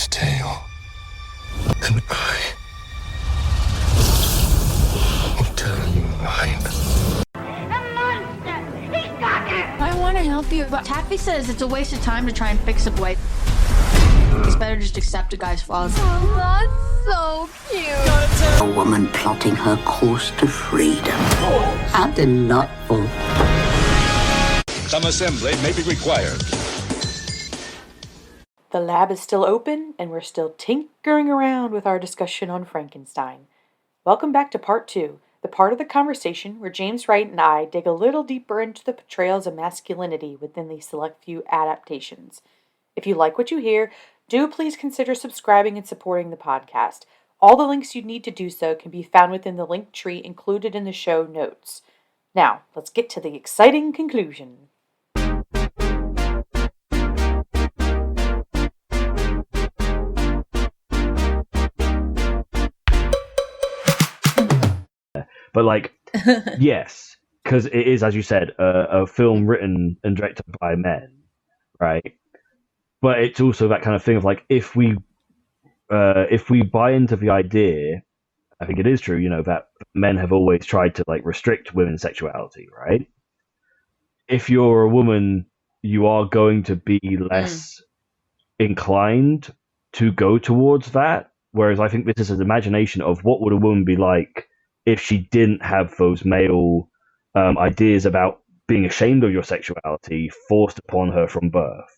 tale. And I'll tell you mine. I want to help you, but Taffy says it's a waste of time to try and fix a boy. It's better just accept a guy's flaws. Oh, that's so cute. A woman plotting her course to freedom. How delightful. Some assembly may be required. The lab is still open, and we're still tinkering around with our discussion on Frankenstein. Welcome back to part 2, the part of the conversation where James Wright and I dig a little deeper into the portrayals of masculinity within these select few adaptations. If you like what you hear, do please consider subscribing and supporting the podcast. All the links you need to do so can be found within the link tree included in the show notes. Now, let's get to the exciting conclusion. But like, yes, because it is, as you said, a film written and directed by men, right? But it's also that kind of thing of like, if we buy into the idea, I think it is true, that men have always tried to like restrict women's sexuality, right? If you're a woman, you are going to be less inclined to go towards that. Whereas I think this is an imagination of what would a woman be like if she didn't have those male ideas about being ashamed of your sexuality forced upon her from birth.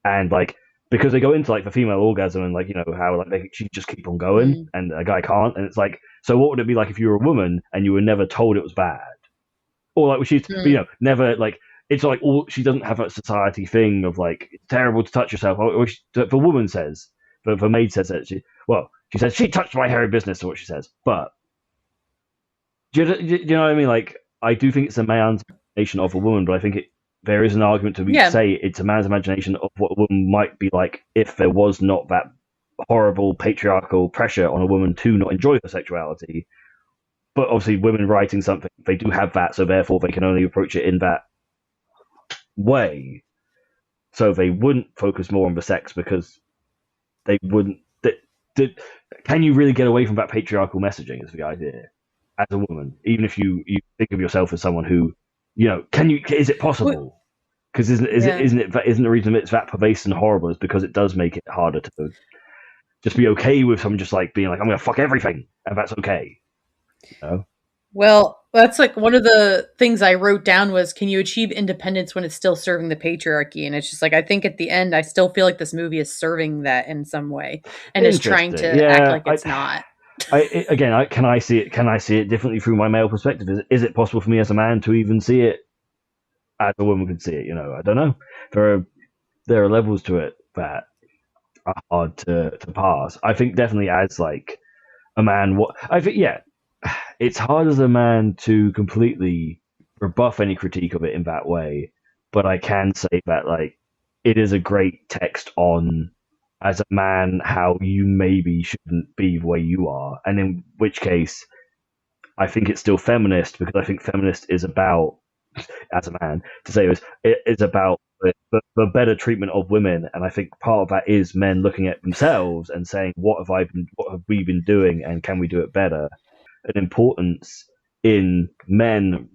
And like, because they go into like the female orgasm and like, how like she just keep on going and a guy can't. And it's like, so what would it be like if you were a woman and you were never told it was bad? Or like, she's, never like, it's like she doesn't have that society thing of like, it's terrible to touch yourself. Or the woman says, the maid says that she says, she touched my hairy business, or what she says. But do you know what I mean? Like, I do think it's a man's imagination of a woman, but I think there is an argument to say it's a man's imagination of what a woman might be like if there was not that horrible patriarchal pressure on a woman to not enjoy her sexuality. But obviously, women writing something, they do have that, so therefore they can only approach it in that way. So they wouldn't focus more on the sex because they wouldn't. Can you really get away from that patriarchal messaging? Is the idea as a woman, even if you think of yourself as someone who, is it possible? Because isn't the reason it's that pervasive and horrible is because it does make it harder to just be okay with someone just like being like, I'm gonna fuck everything, and that's okay. Well, that's like one of the things I wrote down was, can you achieve independence when it's still serving the patriarchy? And it's just like, I think at the end, I still feel like this movie is serving that in some way and is trying to act like it's not. Can I see it differently through my male perspective? Is it possible for me as a man to even see it as a woman could see it? I don't know. There are levels to it that are hard to pass. I think definitely as like a man, it's hard as a man to completely rebuff any critique of it in that way. But I can say that like it is a great text on, as a man, how you maybe shouldn't be the way you are, and in which case I think it's still feminist, because I think feminist is about, as a man to say this, it is about the better treatment of women. And I think part of that is men looking at themselves and saying, what have we been doing, and can we do it better? An importance in men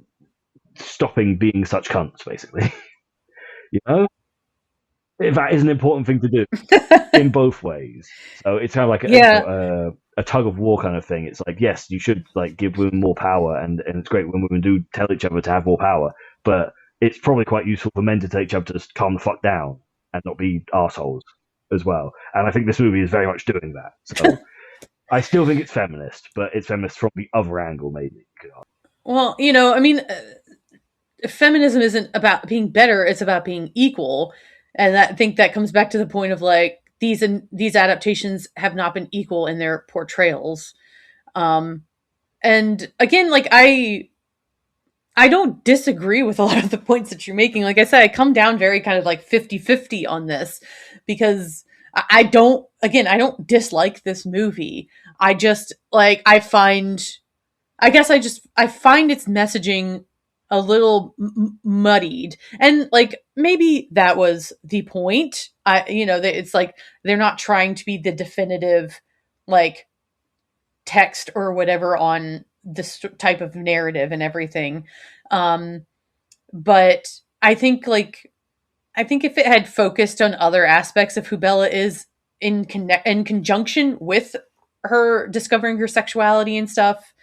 stopping being such cunts, basically. That is an important thing to do in both ways. So it's kind of like a tug of war kind of thing. It's like, yes, you should like give women more power, and it's great when women do tell each other to have more power, but it's probably quite useful for men to tell each other to just calm the fuck down and not be arseholes as well. And I think this movie is very much doing that. So I still think it's feminist, but it's feminist from the other angle, maybe. Well, I mean, feminism isn't about being better; it's about being equal. And I think that comes back to the point of like these adaptations have not been equal in their portrayals. And again, like I don't disagree with a lot of the points that you're making. Like I said, I come down very kind of like 50-50 on this, because I don't dislike this movie. I just like, I find its messaging a little muddied, and like maybe that was the point. It's like they're not trying to be the definitive like text or whatever on this type of narrative and everything. But I think if it had focused on other aspects of who Bella is in conjunction with her discovering her sexuality and stuff,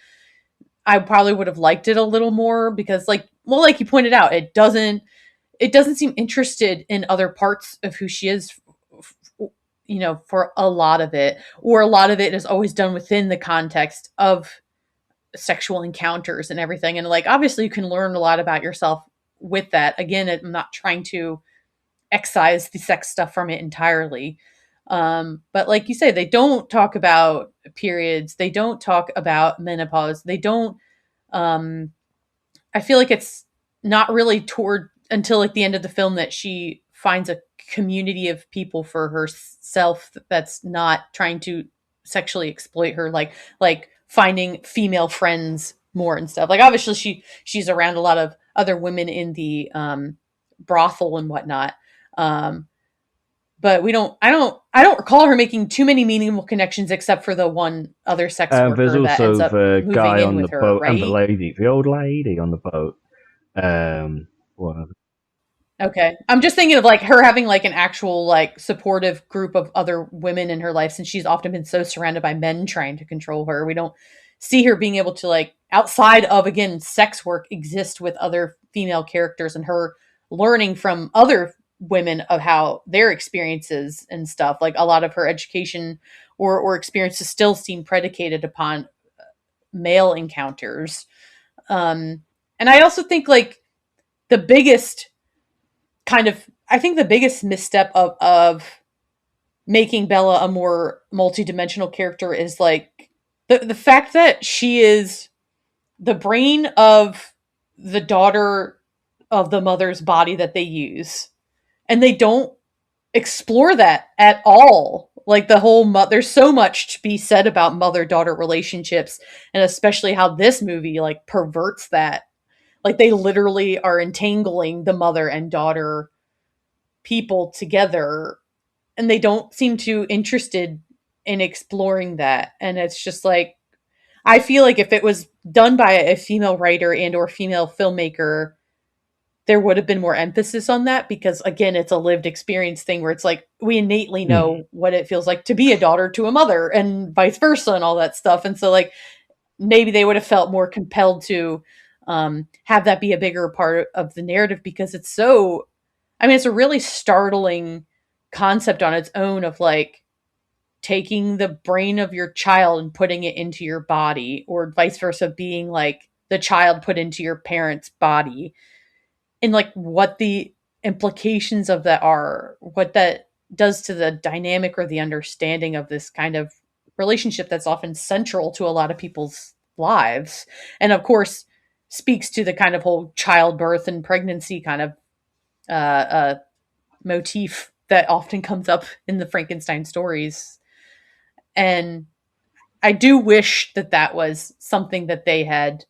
I probably would have liked it a little more, because like you pointed out, it doesn't seem interested in other parts of who she is, for a lot of it, or a lot of it is always done within the context of sexual encounters and everything. And like, obviously you can learn a lot about yourself with that. Again, I'm not trying to excise the sex stuff from it entirely. But like you say, they don't talk about periods. They don't talk about menopause. They don't, I feel like it's not really toward until like the end of the film that she finds a community of people for herself that's not trying to sexually exploit her, like finding female friends more and stuff. Like obviously she's around a lot of other women in the brothel and whatnot. But I don't recall her making too many meaningful connections except for the one other sex worker There's that also ends up the moving guy in on the with her, boat right? and the old lady on the boat. What? Okay. I'm just thinking of like her having like an actual like supportive group of other women in her life, since she's often been so surrounded by men trying to control her. We don't see her being able to, like, outside of, again, sex work, exist with other female characters, and her learning from other women of how their experiences and stuff. Like a lot of her education or experiences still seem predicated upon male encounters. And I also think like the biggest I think the biggest misstep of making Bella a more multidimensional character is like the fact that she is the brain of the daughter of the mother's body that they use, and they don't explore that at all. Like the whole there's so much to be said about mother-daughter relationships, and especially how this movie like perverts that. Like they literally are entangling the mother and daughter people together, and they don't seem too interested in exploring that. And it's just like, I feel like if it was done by a female writer and or female filmmaker, there would have been more emphasis on that, because again, it's a lived experience thing where it's like we innately know what it feels like to be a daughter to a mother and vice versa and all that stuff. And so like maybe they would have felt more compelled to have that be a bigger part of the narrative, because it's so, I mean, it's a really startling concept on its own of like taking the brain of your child and putting it into your body, or vice versa, being like the child put into your parent's body, and like what the implications of that are, what that does to the dynamic or the understanding of this kind of relationship that's often central to a lot of people's lives. And of course, speaks to the kind of whole childbirth and pregnancy kind of motif that often comes up in the Frankenstein stories. And I do wish that that was something that they had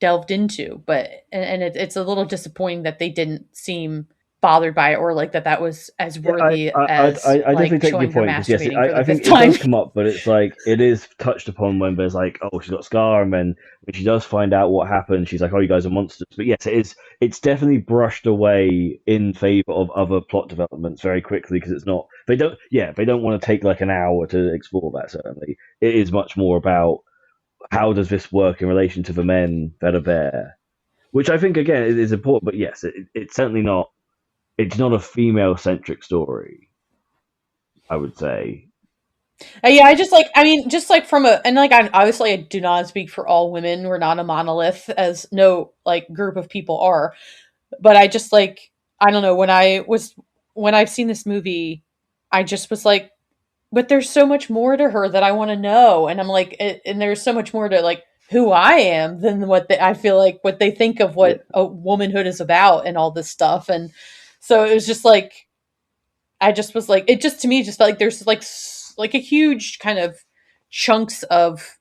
delved into, but it's a little disappointing that they didn't seem bothered by it, or like that was as worthy as I like definitely take showing your her point, because yes, masturbating for the I think fifth it time. does come up, but it's like it is touched upon when there's like, oh, she's got a scar, and then when she does find out what happened, she's like, oh, you guys are monsters. But yes, it's definitely brushed away in favor of other plot developments very quickly, because it's not, they don't want to take like an hour to explore that. Certainly, it is much more about how does this work in relation to the men that are there, which I think again is important. But yes, it's certainly not. It's not a female-centric story, I would say. Yeah, I mean, just like from a, and like, I do not speak for all women. We're not a monolith, as no like group of people are. But I just like, I don't know, when I've seen this movie, I just was like, but there's so much more to her that I want to know. And I'm like, and there's so much more to like who I am than I feel like what they think of what a womanhood is about and all this stuff. And so it was just like, I just was like, it just to me just felt like there's like a huge kind of chunks of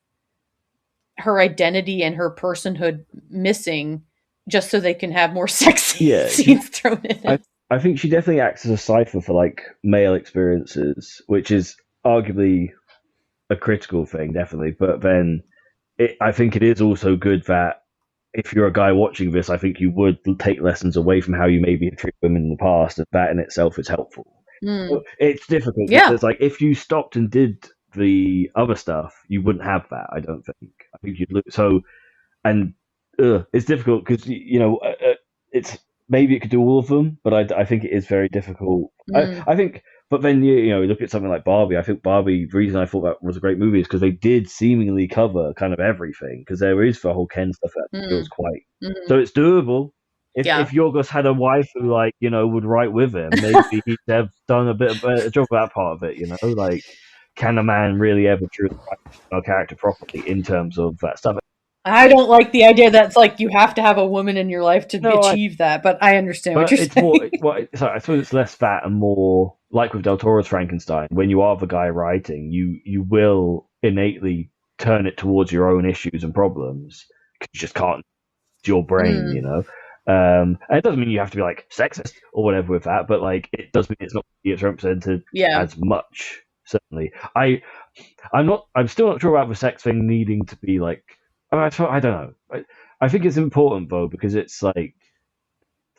her identity and her personhood missing, just so they can have more sex Yeah, scenes thrown in. I think she definitely acts as a cipher for like male experiences, which is arguably a critical thing, definitely. But then I think it is also good that if you're a guy watching this, I think you would take lessons away from how you maybe have treated women in the past, and that in itself is helpful. So it's difficult because like if you stopped and did the other stuff, you wouldn't have that. I don't think. I think you'd look so, and it's difficult because it's maybe it could do all of them, but I think it is very difficult. I think, but then you look at something like Barbie. I think Barbie. The reason I thought that was a great movie is because they did seemingly cover kind of everything. Because there is the whole Ken stuff that feels quite so it's doable. If Yorgos had a wife who would write with him, maybe he'd have done a bit of a job of that part of it. Like can a man really ever truly write a character properly in terms of that stuff? I don't like the idea that's like you have to have a woman in your life to achieve that, but I understand what you're saying. I suppose it's less that and more like with Del Toro's Frankenstein. When you are the guy writing, you will innately turn it towards your own issues and problems because you just can't. It's your brain, and it doesn't mean you have to be like sexist or whatever with that, but like it does mean it's represented as much. Certainly, I'm still not sure about the sex thing needing to be like. I don't know. I think it's important though because it's like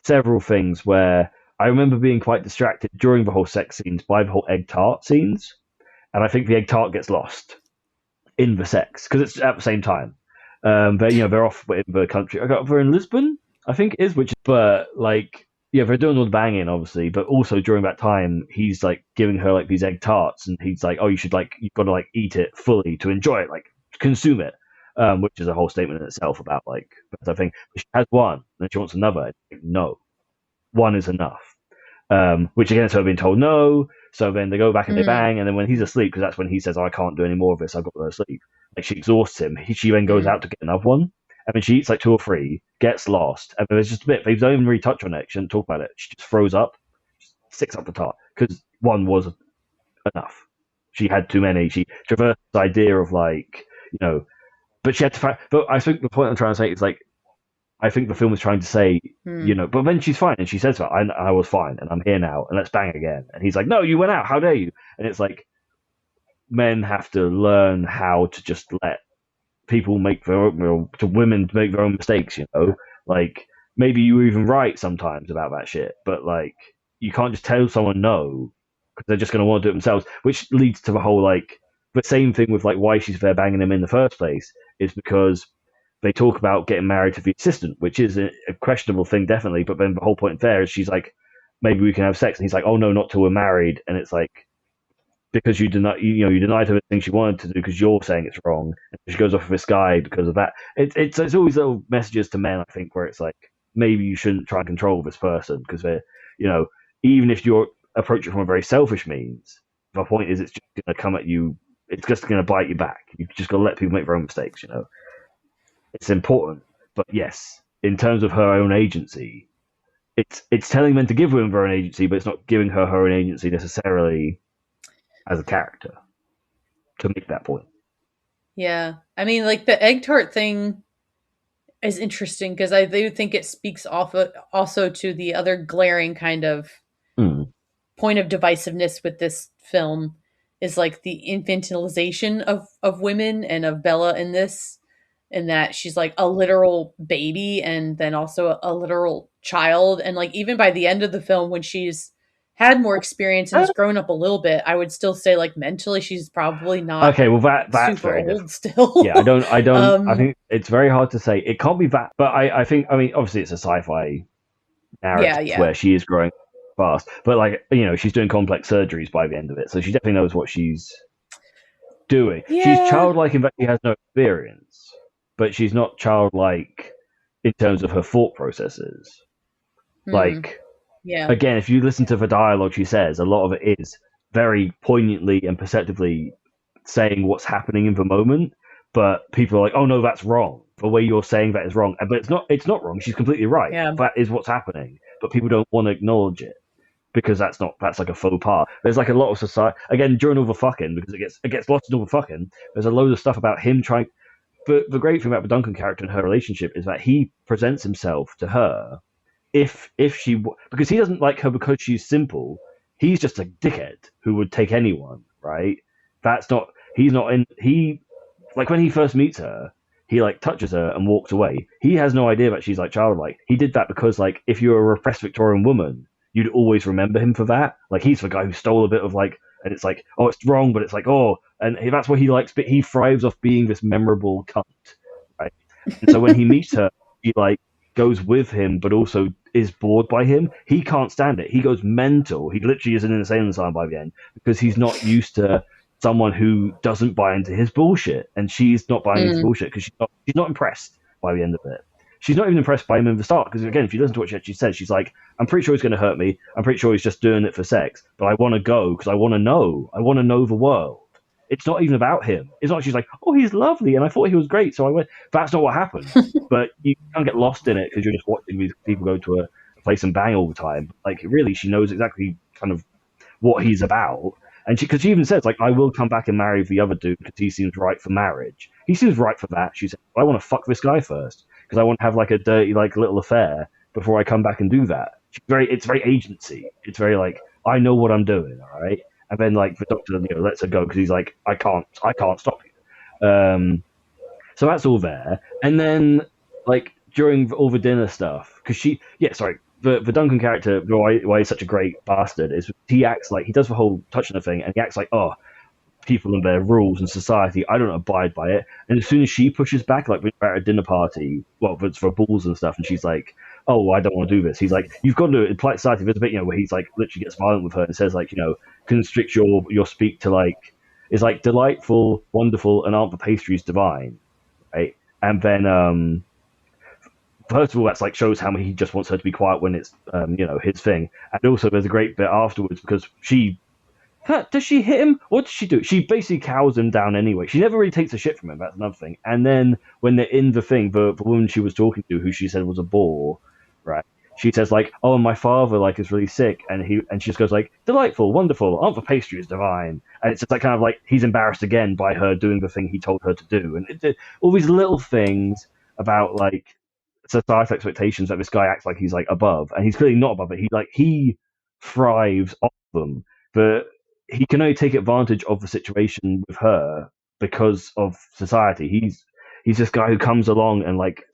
several things where I remember being quite distracted during the whole sex scenes by the whole egg tart scenes, and I think the egg tart gets lost in the sex because it's at the same time. They're off in the country. They're in Lisbon, I think it is, but like they're doing all the banging obviously, but also during that time he's like giving her like these egg tarts, and he's like, oh, you've got to like eat it fully to enjoy it, like consume it. Which is a whole statement in itself about like that thing. She has one, and she wants another. No, one is enough. Which again, so I've been told no. So then they go back and they bang, and then when he's asleep, because that's when he says, oh, "I can't do any more of this. I've got to go to sleep." Like she exhausts him. She then goes out to get another one, and then she eats like 2 or 3, gets lost, and there's just a bit. They don't even really touch on it. She doesn't talk about it. She just throws up, sticks up the tart because one was enough. She had too many. She traversed the idea of like But she had to. But I think the point I'm trying to say is like, I think the film is trying to say, But then she's fine, and she says, "I was fine, and I'm here now, and let's bang again." And he's like, "No, you went out. How dare you?" And it's like, men have to learn how to just let people make their own, to women to make their own mistakes. Like maybe you were even right sometimes about that shit, but like you can't just tell someone no because they're just going to want to do it themselves, which leads to the whole like. The same thing with like why she's there banging him in the first place is because they talk about getting married to the assistant, which is a questionable thing, definitely. But then the whole point there is she's like, maybe we can have sex, and he's like, oh no, not till we're married. And it's like because you denied her the thing she wanted to do because you're saying it's wrong, and she goes off with this guy because of that. It's always little messages to men, I think, where it's like maybe you shouldn't try and control this person because they're even if you approach it from a very selfish means, the point is it's just going to come at you. It's just going to bite you back. You've just got to let people make their own mistakes, It's important. But yes, in terms of her own agency, it's telling men to give women their own agency, but it's not giving her own agency necessarily as a character to make that point. Yeah. I mean, like the egg tart thing is interesting because I do think it speaks also to the other glaring kind of point of divisiveness with this film is like the infantilization of women and of Bella in this, and that she's like a literal baby and then also a literal child. And like even by the end of the film, when she's had more experience and has grown up a little bit, I would still say like mentally she's probably not okay. Well, that's super very old still. Yeah, I don't. I think it's very hard to say. It can't be that, but I think. I mean, obviously, it's a sci-fi narrative where she is growing fast, but like she's doing complex surgeries by the end of it, so she definitely knows what she's doing. She's childlike in that she has no experience, but she's not childlike in terms of her thought processes. Like, again, if you listen to the dialogue she says, a lot of it is very poignantly and perceptively saying what's happening in the moment, but people are like, oh no, that's wrong. The way you're saying that is wrong. But it's not wrong. She's completely right. Yeah. That is what's happening. But people don't want to acknowledge it because that's like a faux pas. There's like a lot of society, again, during all the fucking, because it gets lost in all the fucking, there's a load of stuff about him trying, but the great thing about the Duncan character and her relationship is that he presents himself to her if she because he doesn't like her because she's simple. He's just a dickhead who would take anyone, right? That's not he's not in he like when he first meets her, he like touches her and walks away. He has no idea that she's like childlike. He did that because like if you're a repressed Victorian woman, you'd always remember him for that. Like he's the guy who stole a bit of like, and it's like, oh, it's wrong, but it's like, oh, and that's what he likes. But he thrives off being this memorable cunt, right? And so when he meets her, he like goes with him, but also is bored by him. He can't stand it. He goes mental. He literally is in an insane asylum by the end because he's not used to someone who doesn't buy into his bullshit, and she's not buying into bullshit because she's not impressed by the end of it. She's not even impressed by him in the start because again, if you listen to what she actually says, she's like, "I'm pretty sure he's going to hurt me. I'm pretty sure he's just doing it for sex, but I want to go because I want to know. I want to know the world." It's not even about him. It's not. She's like, "Oh, he's lovely, and I thought he was great, so I went." That's not what happened. But you can't get lost in it because you're just watching these people go to a place and bang all the time. Like, really, she knows exactly kind of what he's about. And because she even says, like, I will come back and marry the other dude because he seems right for marriage. He seems right for that. She said, I want to fuck this guy first because I want to have like a dirty, like little affair before I come back and do that. It's very agency. It's very like, I know what I'm doing, all right? And then like the doctor, lets her go because he's like, I can't stop you. So that's all there. And then like during all the dinner stuff, because the Duncan character, why he's such a great bastard, is he acts like he does the whole touching the thing, and he acts like, oh, people and their rules and society, I don't abide by it. And as soon as she pushes back, like we're at a dinner party, well, it's for balls and stuff, and she's like, oh, I don't want to do this. He's like, you've got to do it in polite society. There's a bit, where he's like literally gets violent with her and says like, constrict your speak to like, is like delightful, wonderful, and aren't the pastries divine, right? And then first of all, that's like shows how he just wants her to be quiet when it's his thing. And also there's a great bit afterwards because does she hit him? What does she do? She basically cows him down anyway. She never really takes a shit from him. That's another thing. And then when they're in the thing, the woman she was talking to, who she said was a bore, right? She says like, "Oh, my father like is really sick," and she just goes like, "Delightful, wonderful, aren't the pastries divine?" And it's just like kind of like he's embarrassed again by her doing the thing he told her to do, and all these little things about like societal expectations that this guy acts like he's like above, and he's clearly not above it. He thrives off them, but he can only take advantage of the situation with her because of society. He's this guy who comes along and like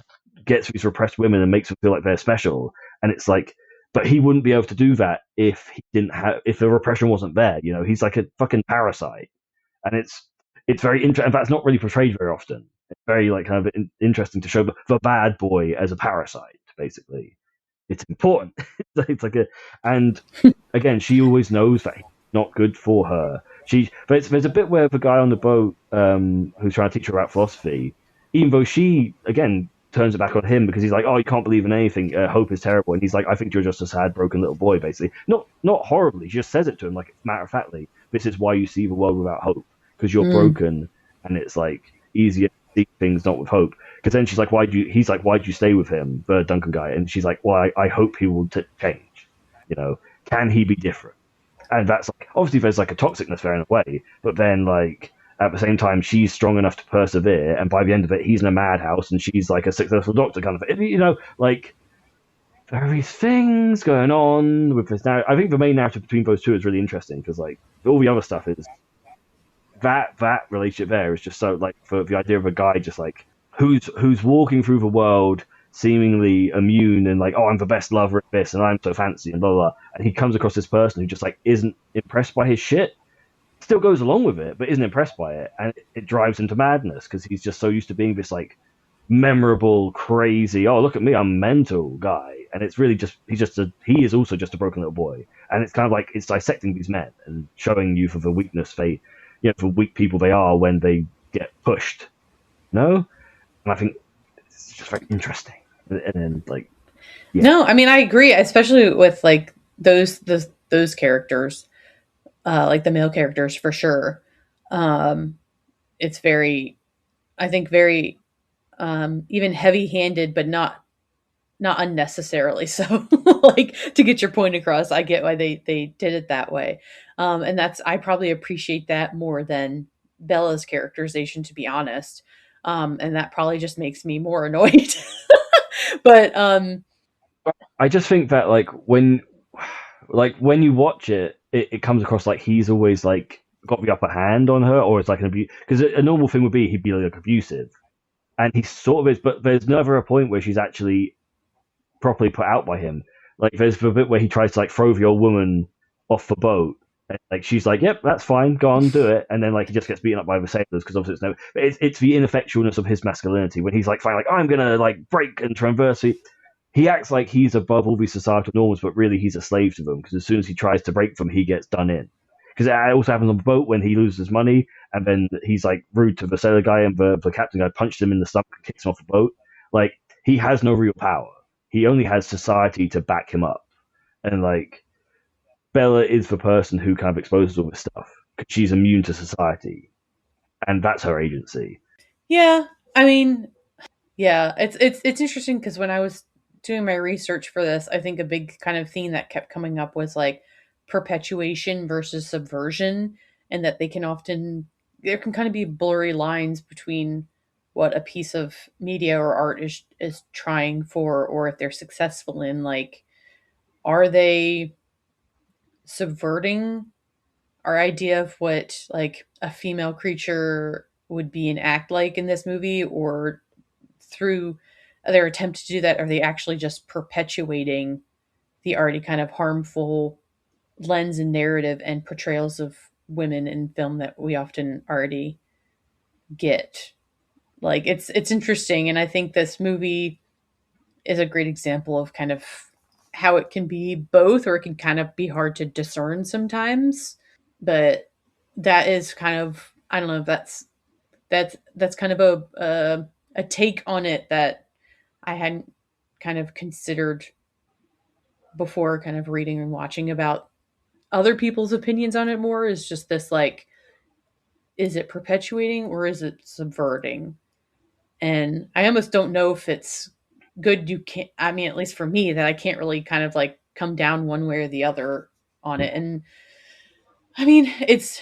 gets these repressed women and makes them feel like they're special, and it's like, but he wouldn't be able to do that if if the repression wasn't there. He's like a fucking parasite, and it's very interesting. And that's not really portrayed very often. It's very like kind of interesting to show the bad boy as a parasite. Basically, it's important. It's like and again, she always knows that he's not good for her. There's a bit where the guy on the boat who's trying to teach her about philosophy, even though she again turns it back on him because he's like, oh, you can't believe in anything. Hope is terrible, and he's like, I think you're just a sad, broken little boy. Basically, not horribly. She just says it to him like matter of factly. This is why you see the world without hope because you're broken, and it's like easier to see things not with hope. Because then she's like, he's like, why'd you stay with him, the Duncan guy? And she's like, well, I hope he will change. Can he be different? And that's like, obviously there's like a toxicness there in a way, but then like at the same time she's strong enough to persevere, and by the end of it he's in a madhouse and she's like a successful doctor kind of thing. Like various things going on with this. Now I think the main narrative between those two is really interesting because like all the other stuff is that relationship there is just so like for the idea of a guy just like who's walking through the world seemingly immune and like, oh, I'm the best lover at this and I'm so fancy and blah, blah, blah. And he comes across this person who just like isn't impressed by his shit, still goes along with it, but isn't impressed by it. And it drives him to madness because he's just so used to being this like memorable, crazy, oh, look at me, I'm mental guy. And it's really just, he is also just a broken little boy. And it's kind of like, it's dissecting these men and showing you for the weakness for weak people they are when they get pushed. And I think it's just very interesting. And then like, yeah. No, I mean, I agree, especially with like those characters, like the male characters for sure. It's very, I think very, even heavy handed, but not unnecessarily so. Like to get your point across, I get why they did it that way. And I probably appreciate that more than Bella's characterization, to be honest. And that probably just makes me more annoyed. But I just think that when you watch it, it comes across like he's always like got the upper hand on her, or it's like an abuse. Because a normal thing would be he'd be like abusive, and he sort of is, but there's never a point where she's actually properly put out by him. Like there's the bit where he tries to like throw the old woman off the boat, and like she's like, "Yep, that's fine, go on, do it," and then like he just gets beaten up by the sailors because obviously it's no. But it's the ineffectualness of his masculinity when he's like, "Fine, like I'm gonna like break and traverse." He acts like he's above all these societal norms, but really he's a slave to them because as soon as he tries to break them, he gets done in. Because it also happens on the boat when he loses money, and then he's like rude to the sailor guy, and the captain guy punched him in the stomach and kicks him off the boat. Like he has no real power. He only has society to back him up, and like Bella is the person who kind of exposes all this stuff because she's immune to society, and that's her agency. yeah, I mean, yeah, it's interesting because when I was doing my research for this, I think a big kind of theme that kept coming up was like perpetuation versus subversion, and that they can often there can kind of be blurry lines between what a piece of media or art is trying for, or if they're successful in. Like, are they subverting our idea of what like a female creature would be and act like in this movie, or through their attempt to do that, are they actually just perpetuating the already kind of harmful lens and narrative and portrayals of women in film that we often already get? Like it's interesting, and I think this movie is a great example of kind of how it can be both, or it can kind of be hard to discern sometimes. But that is kind of, I don't know, that's kind of a take on it that I hadn't kind of considered before, kind of reading and watching about other people's opinions on it more. Is just this like, is it perpetuating or is it subverting? And I almost don't know if it's good. You can't, I mean, at least for me, that I can't really kind of like come down one way or the other on it. And I mean, it's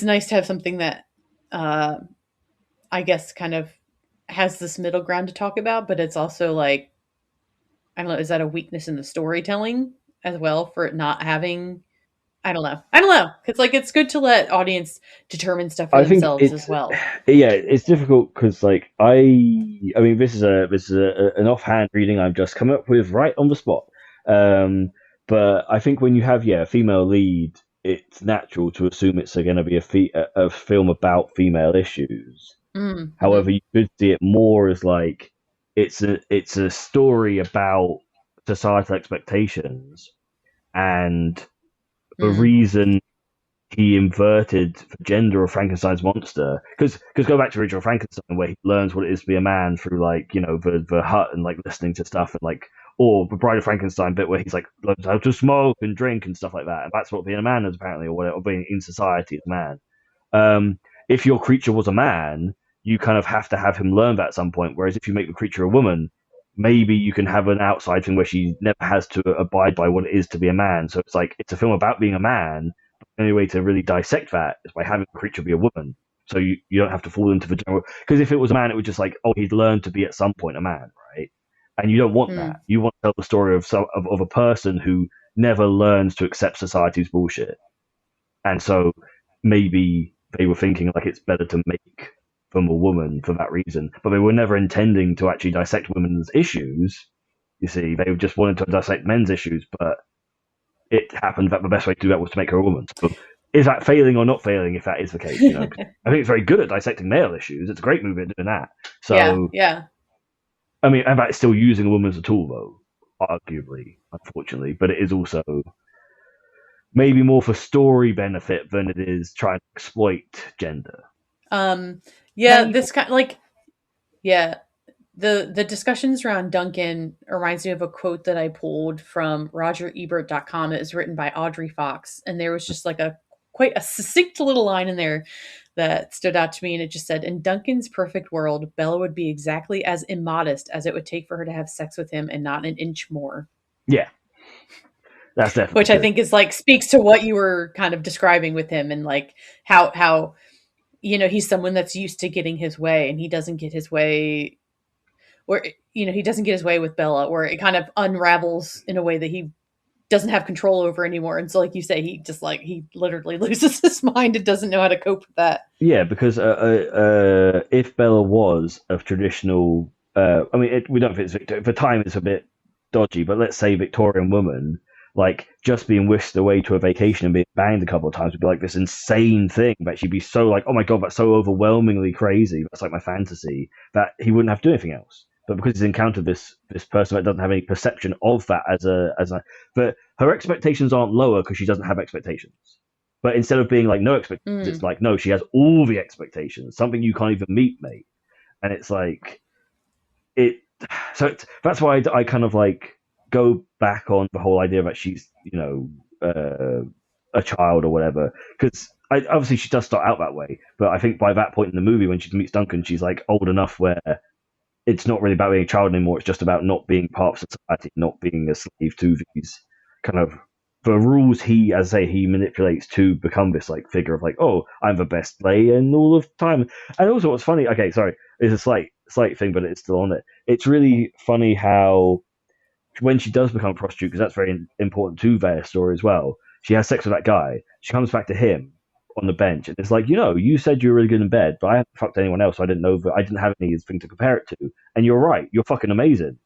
nice to have something that I guess kind of has this middle ground to talk about, but it's also like, I don't know, is that a weakness in the storytelling as well for it not having, I don't know. I don't know. It's like it's good to let audience determine stuff for I think themselves as well. yeah, it's difficult because like I mean an offhand reading I've just come up with right on the spot. But I think when you have a female lead, it's natural to assume it's going to be a film about female issues. Mm-hmm. However, you could see it more as like it's a story about societal expectations and the reason he inverted the gender of Frankenstein's monster. Because go back to original Frankenstein, where he learns what it is to be a man through like the hut and like listening to stuff, and like, or the Bride of Frankenstein bit where he's like learns how to smoke and drink and stuff like that, and that's what being a man is apparently, or whatever, or being in society as a man. If your creature was a man, you kind of have to have him learn that at some point. Whereas if you make the creature a woman, maybe you can have an outside thing where she never has to abide by what it is to be a man. So it's like it's a film about being a man. The only way to really dissect that is by having the creature be a woman. So you don't have to fall into the general. Because if it was a man, it would just like, oh, he'd learned to be at some point a man, right? And you don't want that. You want to tell the story of a person who never learns to accept society's bullshit. And so maybe they were thinking like it's better to make them a woman for that reason, but they were never intending to actually dissect women's issues. You see, they just wanted to dissect men's issues, but it happened that the best way to do that was to make her a woman. So is that failing or not failing if that is the case? I think it's very good at dissecting male issues. It's a great movie at doing that. So yeah. I mean, and that's still using a woman as a tool, though, arguably, unfortunately, but it is also maybe more for story benefit than it is trying to exploit gender. This kind of like, the discussions around Duncan reminds me of a quote that I pulled from RogerEbert.com. It was written by Audrey Fox, and there was just like quite a succinct little line in there that stood out to me, and it just said, "In Duncan's perfect world, Bella would be exactly as immodest as it would take for her to have sex with him, and not an inch more." Yeah, that's definitely which true. I think is like speaks to what you were kind of describing with him, and like how he's someone that's used to getting his way, and he doesn't get his way, or he doesn't get his way with Bella, or it kind of unravels in a way that he doesn't have control over anymore. And so, like you say, he literally loses his mind and doesn't know how to cope with that. Yeah, because if Bella was a traditional, I mean, we don't think it's Victorian. For time, it's a bit dodgy, but let's say Victorian woman, like just being whisked away to a vacation and being banged a couple of times would be like this insane thing. But she'd be so like, oh my god, that's so overwhelmingly crazy. That's like my fantasy, that he wouldn't have to do anything else. But because he's encountered this person that doesn't have any perception of that but her expectations aren't lower because she doesn't have expectations. But instead of being like no expectations, it's like no, she has all the expectations, something you can't even meet, mate. And it's like that's why I kind of like go back on the whole idea that she's a child or whatever, because obviously she does start out that way, but I think by that point in the movie when she meets Duncan, she's like old enough where it's not really about being a child anymore. It's just about not being part of society, not being a slave to these kind of the rules he manipulates to become this like figure of like, oh, I'm the best player in all of time. And also what's funny, okay, sorry, it's a slight thing, but it's still on it. It's really funny how when she does become a prostitute, because that's very important to their story as well, she has sex with that guy. She comes back to him on the bench, and it's like, you said you were really good in bed, but I haven't fucked anyone else, so I didn't know that I didn't have anything to compare it to. And you're right, you're fucking amazing.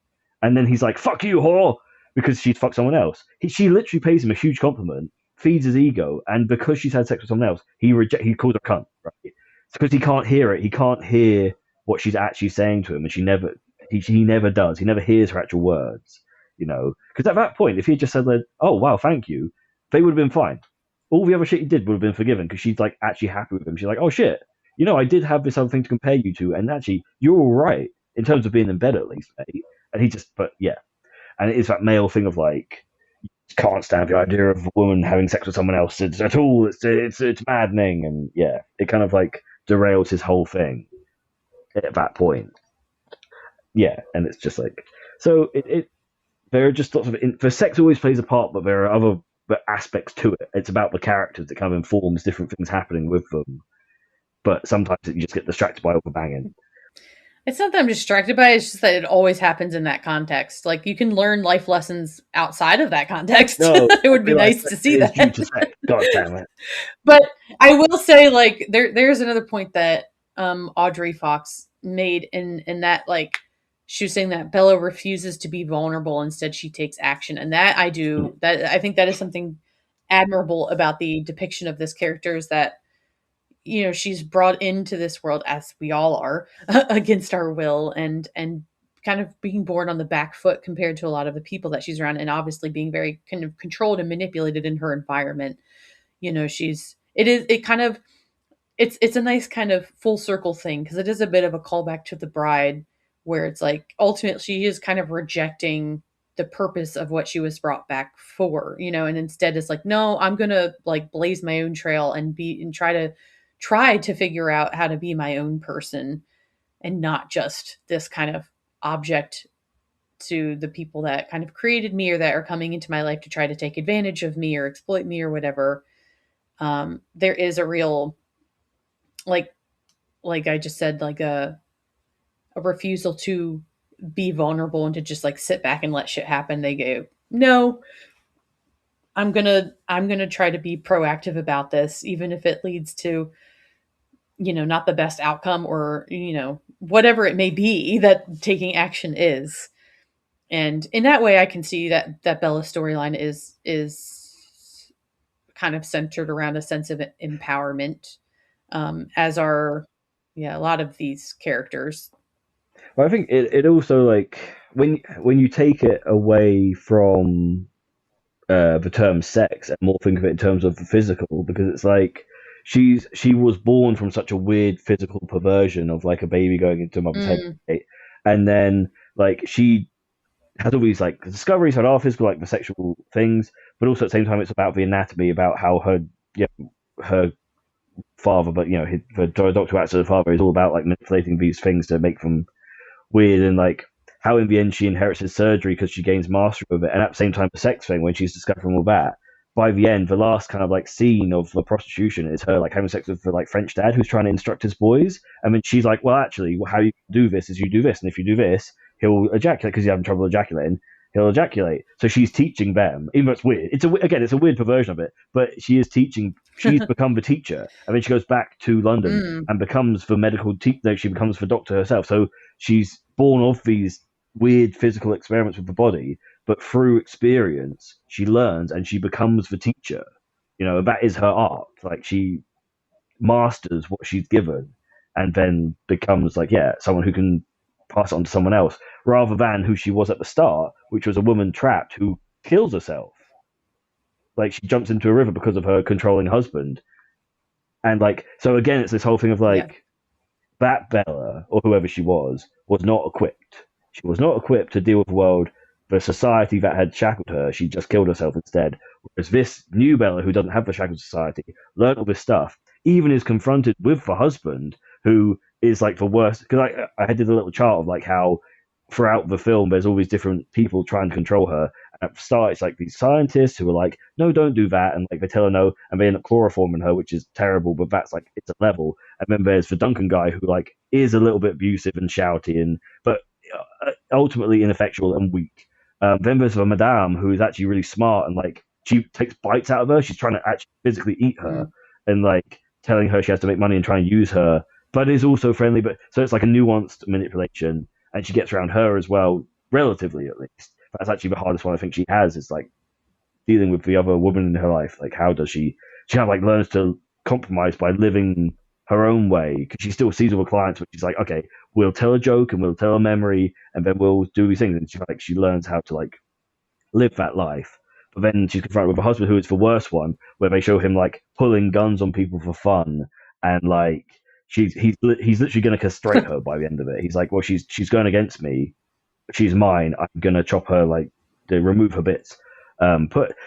And then he's like, fuck you, whore, because she's fucked someone else. She literally pays him a huge compliment, feeds his ego, and because she's had sex with someone else, he calls her cunt, right? It's because he can't hear it. He can't hear what she's actually saying to him, and he never does. He never hears her actual words, Because at that point, if he had just said, like, oh, wow, thank you, they would have been fine. All the other shit he did would have been forgiven because she's like actually happy with him. She's like, oh shit, I did have this other thing to compare you to, and actually you're all right in terms of being in bed at least, mate. And he just, but yeah, and it is that male thing of like, you can't stand the idea of a woman having sex with someone else at all. It's maddening, and yeah, it kind of like derails his whole thing at that point. Yeah, and it's just like, so there are just lots of the sex always plays a part, but there are other aspects to it. It's about the characters that kind of informs different things happening with them. But sometimes you just get distracted by all the banging. It's not that I'm distracted by it, it's just that it always happens in that context. Like, you can learn life lessons outside of that context. No, it would be nice to see that. God damn it. But I will say, like, there's another point that Audrey Fox made in that, like, she was saying that Bella refuses to be vulnerable. Instead, she takes action. And that I think that is something admirable about the depiction of this character, is that, she's brought into this world, as we all are, against our will, and kind of being born on the back foot compared to a lot of the people that she's around, and obviously being very kind of controlled and manipulated in her environment. It's a nice kind of full circle thing, because it is a bit of a callback to The Bride, where it's like ultimately she is kind of rejecting the purpose of what she was brought back for, and instead it's like, no, I'm gonna like blaze my own trail and try to figure out how to be my own person, and not just this kind of object to the people that kind of created me or that are coming into my life to try to take advantage of me or exploit me or whatever. There is a real, like I just said, like a refusal to be vulnerable and to just like sit back and let shit happen. They go, no, I'm gonna try to be proactive about this, even if it leads to, not the best outcome, or, whatever it may be that taking action is. And in that way, I can see that Bella's storyline is kind of centered around a sense of empowerment, as are, a lot of these characters. Well, I think it also, like, when you take it away from the term sex and more think of it in terms of the physical, because it's like she was born from such a weird physical perversion of like a baby going into a mother's head, right? And then like she has all these like discoveries about our physical, like the sexual things, but also at the same time it's about the anatomy, about how her father, but the doctor who acts as her father is all about like manipulating these things to make them weird, and like how in the end she inherits his surgery because she gains mastery of it, and at the same time the sex thing when she's discovering all that. by the end, the last kind of like scene of the prostitution is her like having sex with the like French dad who's trying to instruct his boys. And then she's like, well, actually, how you do this is you do this, and if you do this, he'll ejaculate because he's having trouble ejaculating. He'll ejaculate. So she's teaching them, even though it's weird. It's a weird perversion of it, but she is teaching. She's become the teacher, and then she goes back to London and becomes the medical teacher. She becomes the doctor herself. So she's born of these weird physical experiments with the body, but through experience, she learns and she becomes the teacher. You know, that is her art. Like she masters what she's given, and then becomes like someone who can pass it on to someone else, rather than who she was at the start, which was a woman trapped who kills herself. Like she jumps into a river because of her controlling husband, and like so again, it's this whole thing of like that Bella or whoever she was not equipped. She was not equipped to deal with the world, the society that had shackled her. She just killed herself instead. Whereas this new Bella, who doesn't have the shackled society, learned all this stuff, even is confronted with the husband, who is like the worst. Because I did a little chart of like how throughout the film there's all these different people trying to control her. And at the start, it's like these scientists who are like, no, don't do that, and like they tell her no, and they end up chloroforming her, which is terrible. But that's like it's a level. And then there's the Duncan guy who like is a little bit abusive and shouty, but ultimately ineffectual and weak. Then there's the Madame who is actually really smart and like she takes bites out of her. She's trying to actually physically eat her and like telling her she has to make money and try and use her, but is also friendly. But so it's like a nuanced manipulation, and she gets around her as well, relatively at least. That's actually the hardest one I think she has. Is like dealing with the other woman in her life. Like how does she kind of like learns to compromise by living her own way, because she still sees all the clients, but she's like, okay, we'll tell a joke and we'll tell a memory and then we'll do these things. And she learns how to like live that life. But then she's confronted with a husband who is the worst one, where they show him like pulling guns on people for fun, and like he's literally going to castrate her by the end of it. He's like, well, she's going against me, she's mine. I'm going to chop her, like to remove her bits.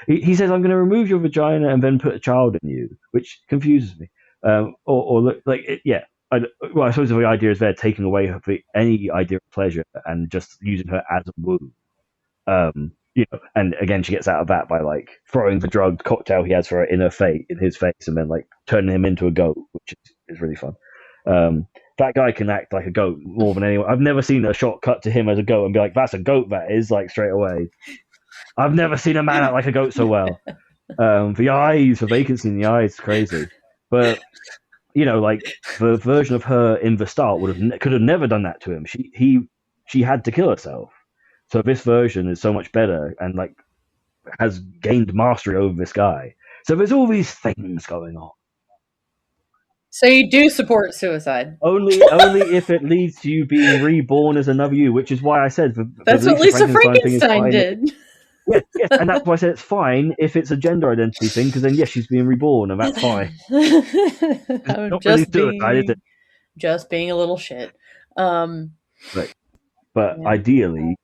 He says, I'm going to remove your vagina and then put a child in you, which confuses me. Or look like I suppose the idea is they're taking away any idea of pleasure and just using her as a womb. And again, she gets out of that by like throwing the drugged cocktail he has for her in his face, and then like turning him into a goat, which is really fun. That guy can act like a goat more than anyone. I've never seen a shot cut to him as a goat and be like, that's a goat, that is, like straight away. I've never seen a man act like a goat so well. The eyes, the vacancy in the eyes is crazy. But like the version of her in the start could have never done that to him. She had to kill herself. So this version is so much better and like has gained mastery over this guy. So there's all these things going on. So you do support suicide? Only if it leads to you being reborn as another you, which is why I said that's what Lisa Frankenstein did. Yes, and that's why I said it's fine if it's a gender identity thing, because then yes, she's being reborn, and that's fine. Just being a little shit. Right. But ideally,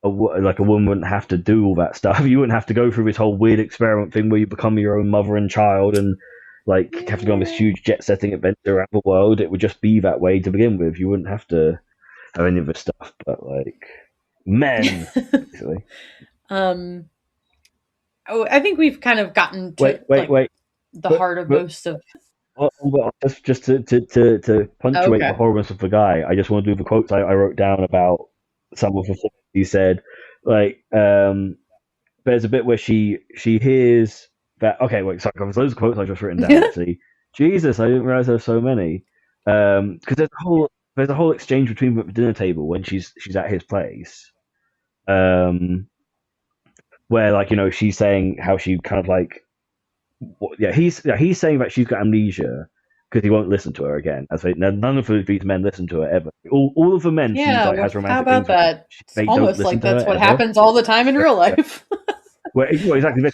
a woman wouldn't have to do all that stuff. You wouldn't have to go through this whole weird experiment thing where you become your own mother and child, and like have to go on this huge jet-setting adventure around the world. It would just be that way to begin with. You wouldn't have to have any of this stuff. But like men, basically. I think we've kind of gotten to the heart of most of. Well, just to punctuate the horribleness of the guy, I just want to do the quotes I wrote down about some of the things he said. Like, there's a bit where she hears that. Okay, wait, sorry, there's loads of quotes I just written down. Actually, Jesus, I didn't realize there were so many. Because there's a whole exchange between them at the dinner table when she's at his place. Where like she's saying how she kind of like he's saying that she's got amnesia because he won't listen to her again. None of these men listen to her ever. All of the men she's like has romantic. How about that? It's almost like that's what happens all the time in real life. Well, exactly.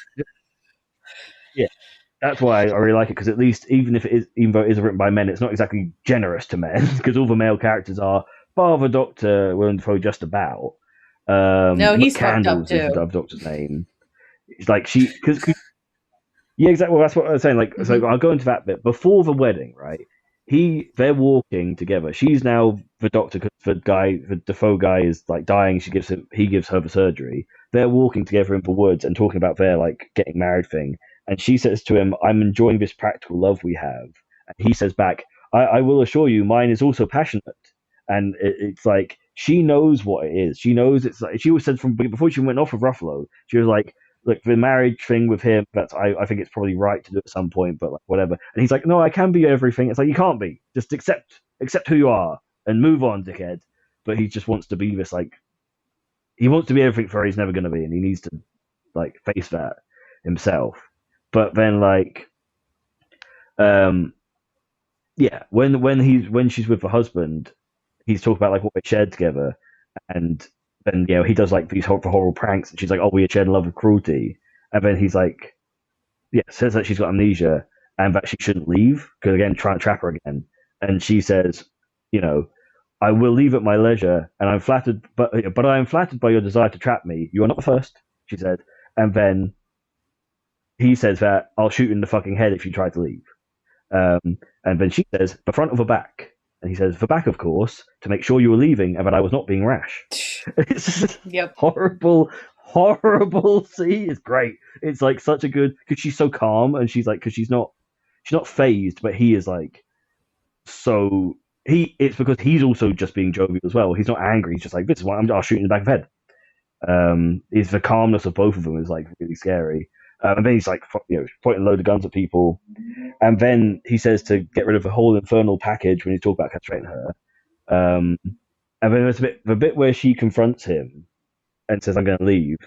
Yeah, that's why I really like it, because at least even though it is written by men, it's not exactly generous to men, because all the male characters are bar the Doctor Willem Dafoe just about. No, he's fucked up too. Is the Doctor's name. It's like yeah, exactly. Well, that's what I was saying. Like, so I'll go into that bit before the wedding, right? They're walking together. She's now the Doctor because the Dafoe guy is like dying. He gives her the surgery. they're walking together in the woods and talking about their like getting married thing, and she says to him, "I'm enjoying this practical love we have," and he says back, "I will assure you, mine is also passionate." And it's like she knows what it is. She knows it's like she was said from before she went off with Ruffalo. She was like, "Look, the marriage thing with him. I think it's probably right to do at some point, but like whatever." And he's like, "No, I can be everything." It's like you can't be. Just accept who you are and move on, dickhead. But he just wants to be this like he wants to be everything for he's never going to be, and he needs to like face that himself. But then like yeah, when she's with the husband, he's talking about like what they shared together, and then he does like these horrible pranks, and she's like, "Oh, we shared a love of cruelty," and then he's like, yeah, says that she's got amnesia and that she shouldn't leave because again, trying to trap her again, and she says, "I will leave at my leisure, and I'm flattered, but I am flattered by your desire to trap me. You are not the first," she said, and then he says that I'll shoot you in the fucking head if you try to leave. And then she says, "The front or the back?" And he says, "The back, of course, to make sure you were leaving and that I was not being rash." It's just horrible. See, it's great. It's like such a good because she's so calm and she's like because she's not phased, but he is like so it's because he's also just being jovial as well. He's not angry. He's just like, "This is why I'll shoot in the back of the head." Is the calmness of both of them is like really scary. And then he's like, pointing a load of guns at people. And then he says to get rid of the whole infernal package when he's talking about castrating her. And then there's the bit where she confronts him and says, "I'm going to leave."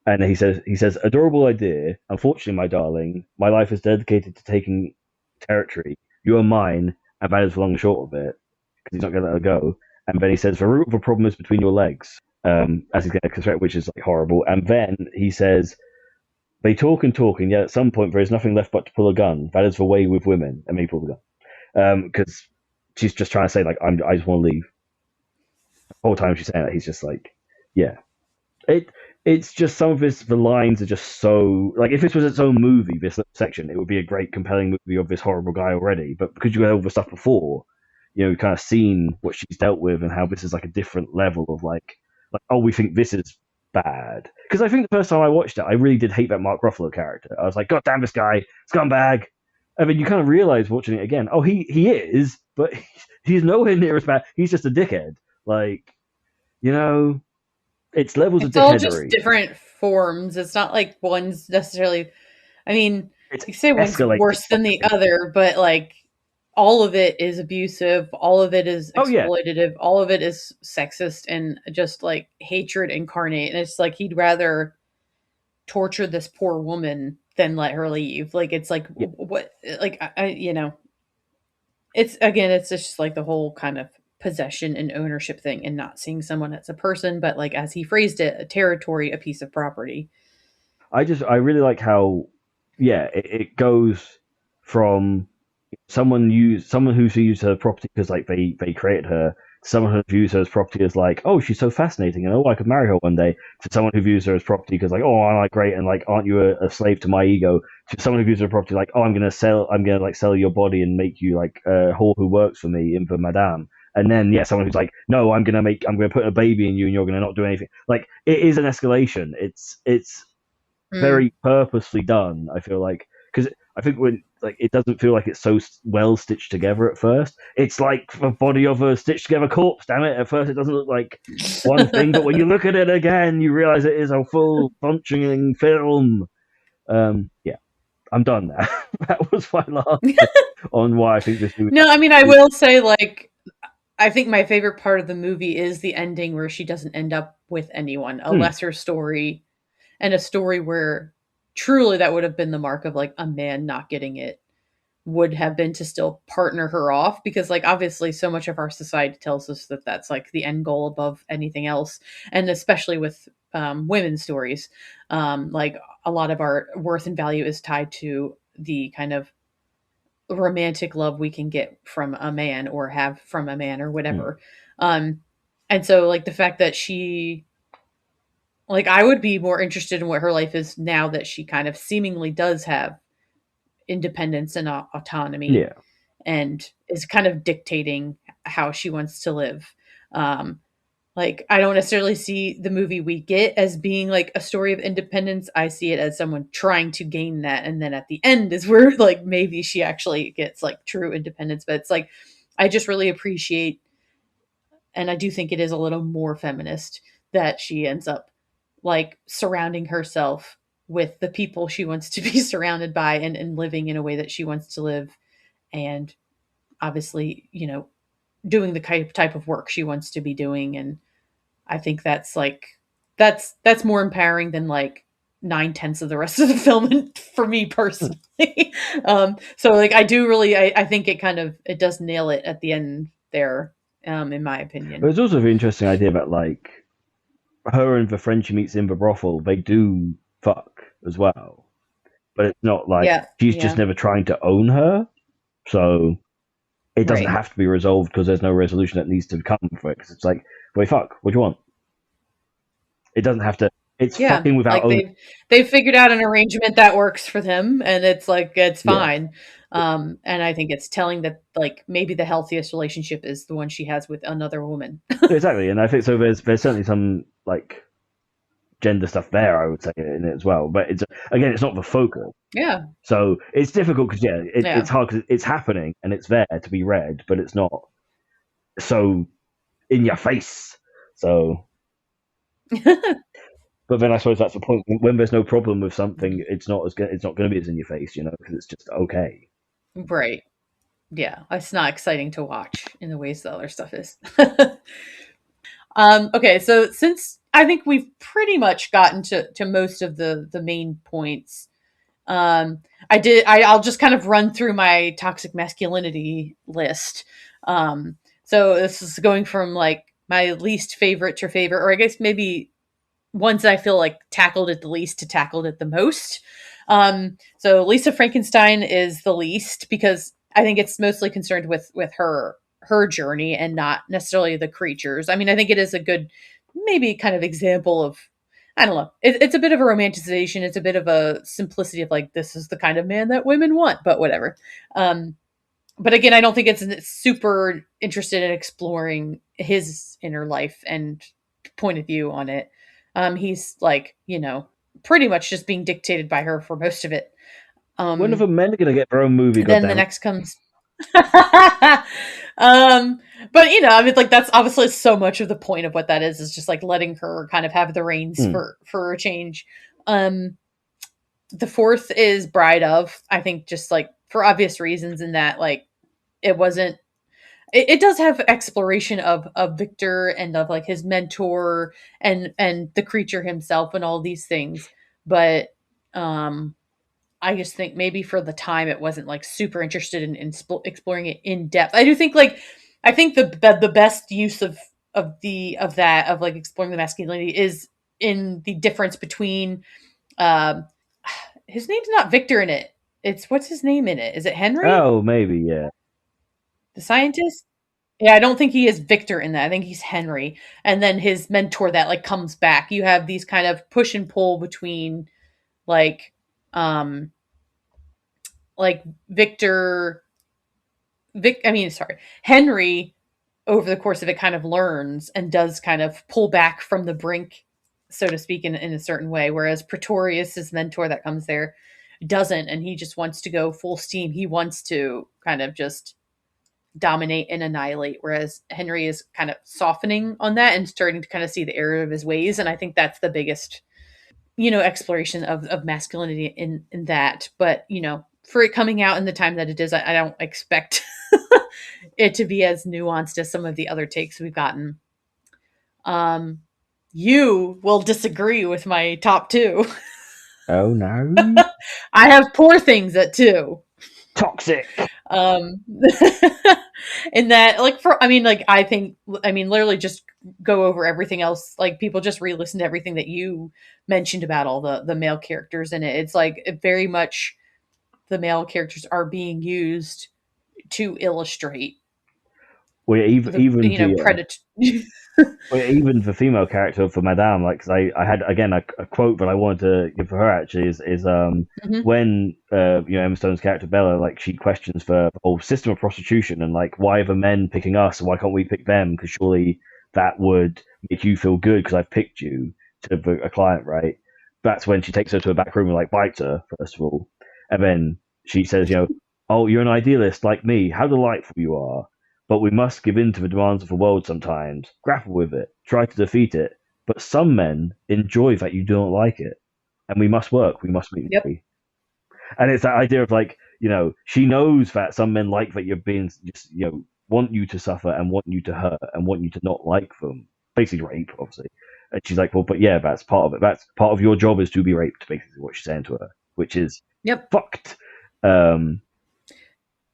And he says, "Adorable idea. Unfortunately, my darling, my life is dedicated to taking territory. You are mine, and that is the long and short of it." Because he's not going to let her go. And then he says, "The root of the problem is between your legs." As he's going to castrate, which is like horrible. And then he says, "They talk and talk, and yet at some point there is nothing left but to pull a gun. That is the way with women." And then he pulls the gun. Because she's just trying to say, like, I just want to leave. The whole time she's saying that, he's just like, yeah. It's just some of the lines are just so, like, if this was its own movie, this section, it would be a great, compelling movie of this horrible guy already. But because you had all the stuff before, you've kind of seen what she's dealt with and how this is like a different level of like, oh, we think this is bad. Because I think the first time I watched it, I really did hate that Mark Ruffalo character. I was like, "God damn this guy, scumbag." And then you kind of realize watching it again, oh, he is, but he's nowhere near as bad. He's just a dickhead. Like, it's levels of dickheadery. It's all just different forms. It's not like one's necessarily. I mean, you say one's worse than the other, but like all of it is abusive. All of it is exploitative. All of it is sexist and just like hatred incarnate. And it's like he'd rather torture this poor woman than let her leave. Like it's like what? Like it's just like the whole kind of possession and ownership thing, and not seeing someone as a person, but like as he phrased it, a territory, a piece of property. I really like how it goes from someone who views her property because like they created her, to someone who views her as property as like, oh, she's so fascinating and I could marry her one day, to someone who views her as property because like, oh, I'm like great and like, aren't you a slave to my ego, to someone who views her as property like, oh, I'm gonna sell your body and make you like a whore who works for me in for madame. And then someone who's like, no, I'm gonna put a baby in you and you're gonna not do anything. Like it is an escalation. It's very purposely done. I feel like because I think when like it doesn't feel like it's so well stitched together at first. It's like the body of a stitched together corpse. Damn it! At first, it doesn't look like one thing, but when you look at it again, you realize it is a full functioning film. I'm done now. That was my last on why I think this movie. No, I mean I will say like I think my favorite part of the movie is the ending where she doesn't end up with anyone. A lesser story, and a story where truly that would have been the mark of like a man not getting it, would have been to still partner her off, because like obviously so much of our society tells us that that's like the end goal above anything else, and especially with women's stories, like a lot of our worth and value is tied to the kind of romantic love we can get from a man or have from a man or whatever. And so like the fact that she, like, I would be more interested in what her life is now that she kind of seemingly does have independence and autonomy, and is kind of dictating how she wants to live. Like, I don't necessarily see the movie we get as being like a story of independence. I see it as someone trying to gain that, and then at the end is where like maybe she actually gets like true independence. But it's like I just really appreciate, and I do think it is a little more feminist that she ends up like surrounding herself with the people she wants to be surrounded by, and living in a way that she wants to live, and obviously, you know, doing the type of work she wants to be doing. And I think that's like that's more empowering than like 9/10 of the rest of the film for me personally. So like I do really I think it kind of it does nail it at the end there, in my opinion. There's also an interesting idea about like her and the friend she meets in the brothel. They do fuck as well, but it's not like she's just never trying to own her, so it doesn't have to be resolved because there's no resolution that needs to come for it. Because it's like, wait, fuck, what do you want? It doesn't have to. It's fucking without. Like they've figured out an arrangement that works for them, and it's like it's fine. And I think it's telling that like maybe the healthiest relationship is the one she has with another woman. Exactly, and I think so. There's certainly some like gender stuff there, I would say, in it as well. But it's again, it's not the focus. Yeah. So it's difficult because it's hard because it's happening and it's there to be read, but it's not so in your face. So. But then I suppose that's the point. When there's no problem with something, it's not going to be as in your face, you know, because it's just okay. Right. Yeah, it's not exciting to watch in the ways the other stuff is. Okay, so since I think we've pretty much gotten to most of the main points, I'll just kind of run through my toxic masculinity list. So this is going from like my least favorite to favorite, or I guess maybe ones that I feel like tackled it the least to tackled it the most. So Lisa Frankenstein is the least because I think it's mostly concerned with her journey and not necessarily the creatures. I mean, I think it is a good, maybe kind of example of, I don't know. It's a bit of a romanticization. It's a bit of a simplicity of like, this is the kind of man that women want, but whatever. But again, I don't think it's super interested in exploring his inner life and point of view on it. He's like, you know, pretty much just being dictated by her for most of it. When are the men going to get their own movie? Then the next comes. But you know, I mean, like that's obviously so much of the point of what that is just like letting her kind of have the reins for a change. The fourth is Bride of, I think, just like for obvious reasons, in that like it wasn't. It does have exploration of Victor and of like his mentor and the creature himself and all these things, but I just think maybe for the time it wasn't like super interested in exploring it in depth. I do think like I think the best use of like exploring the masculinity is in the difference between his name's not Victor in it. It's what's his name in it? Is it Henry? Oh, maybe, yeah. The scientist? Yeah, I don't think he is Victor in that. I think he's Henry. And then his mentor that like comes back. You have these kind of push and pull between like Henry over the course of it kind of learns and does kind of pull back from the brink, so to speak, in a certain way. Whereas Pretorius, his mentor that comes there, doesn't, and he just wants to go full steam. He wants to kind of just dominate and annihilate, whereas Henry is kind of softening on that and starting to kind of see the error of his ways. And I think that's the biggest, you know, exploration of masculinity in that. But, you know, for it coming out in the time that it is, I don't expect it to be as nuanced as some of the other takes we've gotten. You will disagree with my top two. Oh no. I have Poor Things at 2. Toxic. In that, like, literally just go over everything else. Like, people just re-listen to everything that you mentioned about all the male characters in it. It's like very much the male characters are being used to illustrate. Well, even the female character for Madame, like, cause I had again a quote that I wanted to give for her actually is when Emma Stone's character Bella, like, she questions the whole system of prostitution and like, why are the men picking us and why can't we pick them? Because surely that would make you feel good because I've picked you to a client, right? That's when she takes her to a back room and like bites her first of all, and then she says, oh, you're an idealist like me. How delightful you are. But we must give in to the demands of the world sometimes. Grapple with it. Try to defeat it. But some men enjoy that you don't like it. And we must work. We must make money. And it's that idea of like, she knows that some men like that you're being just, want you to suffer and want you to hurt and want you to not like them. Basically rape, obviously. And she's like, well, but yeah, that's part of it. That's part of your job is to be raped, basically what she's saying to her, which is fucked. And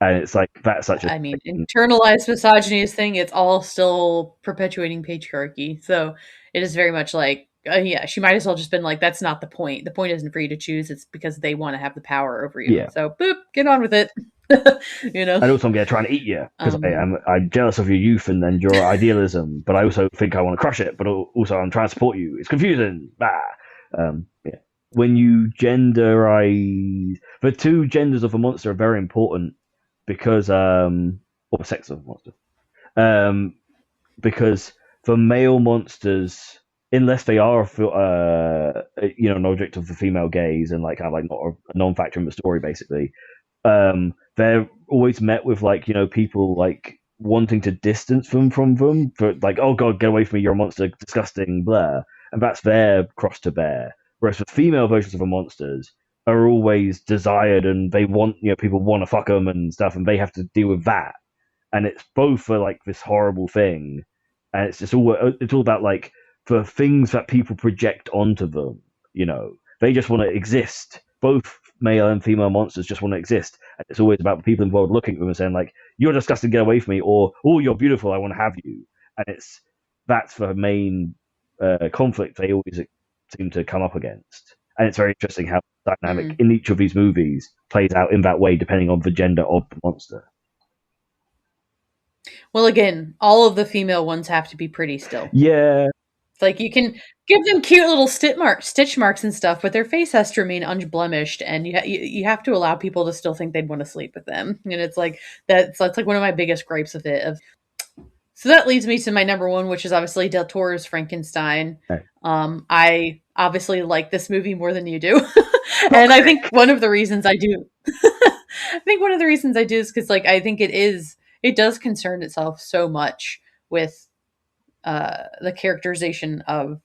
it's like, that's such a... internalized misogyny is thing. It's all still perpetuating patriarchy. So it is very much like, she might as well just been like, that's not the point. The point isn't for you to choose. It's because they want to have the power over you. Yeah. So boop, get on with it. And also I'm going to try and eat you because I'm jealous of your youth and your idealism, but I also think I want to crush it, but also I'm trying to support you. It's confusing. When you genderize... The two genders of a monster are very important because or sex of a monster, because for male monsters, unless they are an object of the female gaze and like kind of like not a non-factor in the story, basically, they're always met with like people like wanting to distance them from them, for like, oh god, get away from me, you're a monster, disgusting, blah, and that's their cross to bear. Whereas the female versions of the monsters are always desired, and they want, people want to fuck them and stuff, and they have to deal with that. And it's both for like this horrible thing, and it's all about like the things that people project onto them. They just want to exist. Both male and female monsters just want to exist, and it's always about the people involved looking at them and saying like, "You're disgusting, get away from me," or "Oh, you're beautiful, I want to have you." And that's the main conflict they always seem to come up against. And it's very interesting how the dynamic in each of these movies plays out in that way, depending on the gender of the monster. Well, again, all of the female ones have to be pretty still. Yeah. Like, you can give them cute little stitch marks and stuff, but their face has to remain unblemished, and you have to allow people to still think they'd want to sleep with them. And it's like, that's like one of my biggest gripes of it. So that leads me to my number one, which is obviously Del Toro's Frankenstein. Right. I obviously like this movie more than you do. And I think one of the reasons I do, is because like, I think it does concern itself so much with the characterization of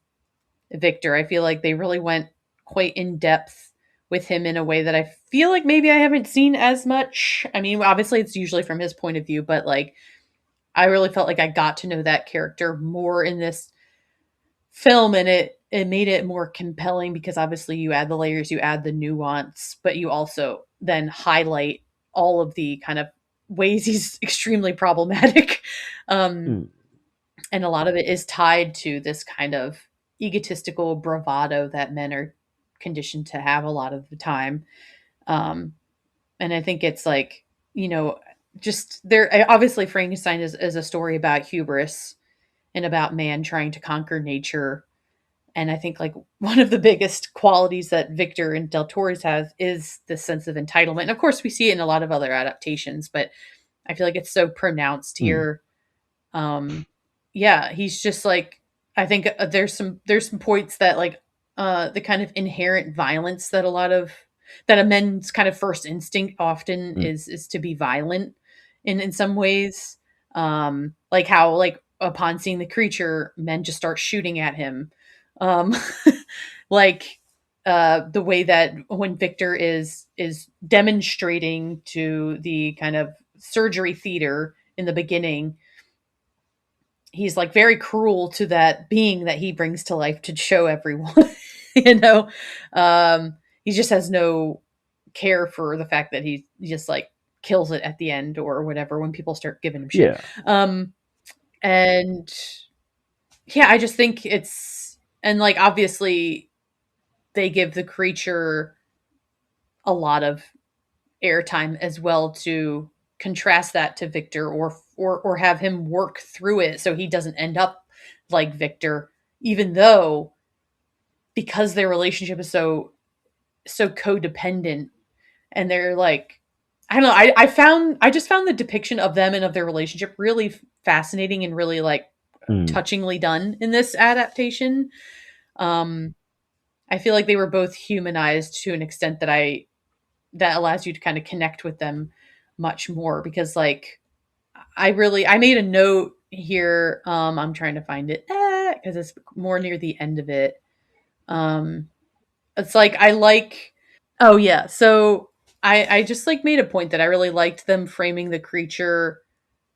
Victor. I feel like they really went quite in depth with him in a way that I feel like maybe I haven't seen as much. I mean, obviously it's usually from his point of view, but like, I really felt like I got to know that character more in this film, and it made it more compelling because obviously you add the layers, you add the nuance, but you also then highlight all of the kind of ways he's extremely problematic. And a lot of it is tied to this kind of egotistical bravado that men are conditioned to have a lot of the time. And I think it's like, just there, obviously Frankenstein is a story about hubris and about man trying to conquer nature. And I think like one of the biggest qualities that Victor and Del Toro's have is this sense of entitlement. And of course we see it in a lot of other adaptations, but I feel like it's so pronounced here. He's just like, I think there's some points that like the kind of inherent violence that a men's kind of first instinct often is to be violent in some ways. Like how like upon seeing the creature, men just start shooting at him. Like the way that when Victor is demonstrating to the kind of surgery theater in the beginning, he's like very cruel to that being that he brings to life to show everyone. He just has no care for the fact that he just like kills it at the end or whatever when people start giving him shit. And yeah, I just think and like obviously they give the creature a lot of airtime as well to contrast that to Victor or have him work through it so he doesn't end up like Victor, even though because their relationship is so codependent and they're like, I don't know. I just found the depiction of them and of their relationship really fascinating and really like touchingly done in this adaptation. I feel like they were both humanized to an extent that allows you to kind of connect with them much more, because like I made a note here. I'm trying to find it because it's more near the end of it. It's like oh yeah, so I just like made a point that I really liked them framing the creature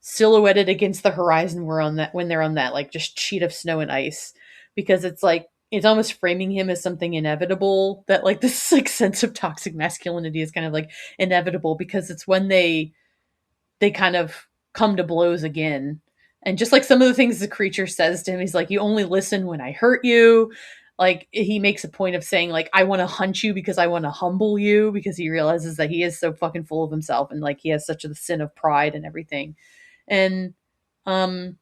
silhouetted against the horizon when they're on that like just sheet of snow and ice, because it's like it's almost framing him as something inevitable, that like this like sense of toxic masculinity is kind of like inevitable, because it's when they kind of come to blows again. And just like some of the things the creature says to him, he's like, you only listen when I hurt you. Like he makes a point of saying like, I want to hunt you because I want to humble you, because he realizes that he is so fucking full of himself and like he has such a sin of pride and everything. And I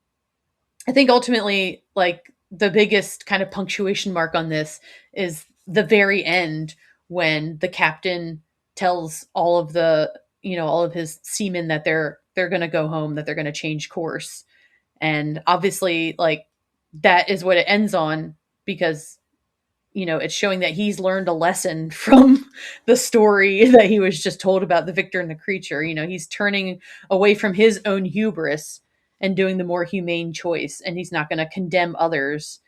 think ultimately like the biggest kind of punctuation mark on this is the very end, when the captain tells all of all of his seamen that they're going to go home, that they're going to change course. And obviously like that is what it ends on, because it's showing that he's learned a lesson from the story that he was just told about the victor and the creature. He's turning away from his own hubris and doing the more humane choice, and he's not going to condemn others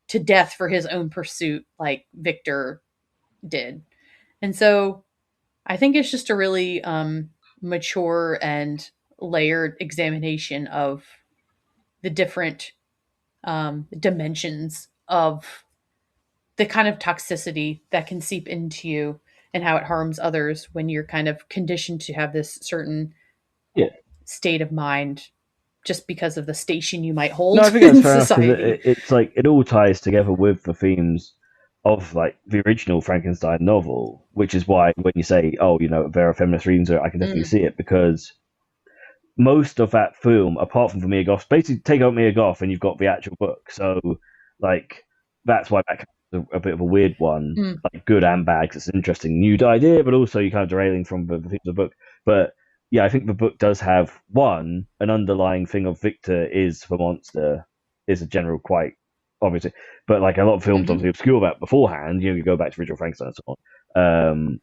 to death for his own pursuit like Victor did. And so I think it's just a really mature and layered examination of the different dimensions of the kind of toxicity that can seep into you and how it harms others when you're kind of conditioned to have this certain Yeah. state of mind just because of the station you might hold No, I think that's in fair enough, because society. it's like it all ties together with the themes of like the original Frankenstein novel, which is why when you say, "Oh, there are feminist readings," I can definitely see it, because most of that film, apart from the Mia Goth, basically take out Mia Goth and you've got the actual book. So, like, that's why that is a bit of a weird one, like good and bad, 'cause it's an interesting new idea, but also you're kind of derailing from the themes of the book. But yeah, I think the book does have an underlying thing of Victor is the monster, is a general quite obviously, but like a lot of films obviously obscure that beforehand. You go back to Original Frankenstein and so on,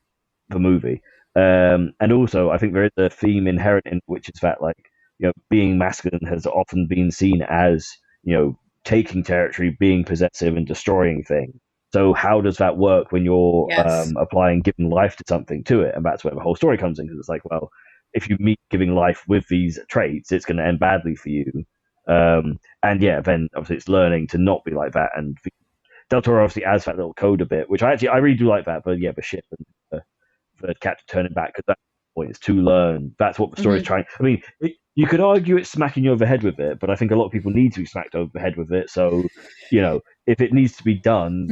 the movie. And also, I think there is a theme inherent in which is that, like, being masculine has often been seen as, taking territory, being possessive, and destroying things. So how does that work when you're Yes. applying giving life to something to it? And that's where the whole story comes in, because it's like, well, if you meet giving life with these traits, it's going to end badly for you. And yeah, then obviously it's learning to not be like that. And Del Toro obviously adds that little code a bit, which I really do like that. But yeah, the ship and the captain turning back, because that's the point, is to learn. That's what the story's trying. I mean, you could argue it's smacking you over the head with it, but I think a lot of people need to be smacked over the head with it. So, if it needs to be done,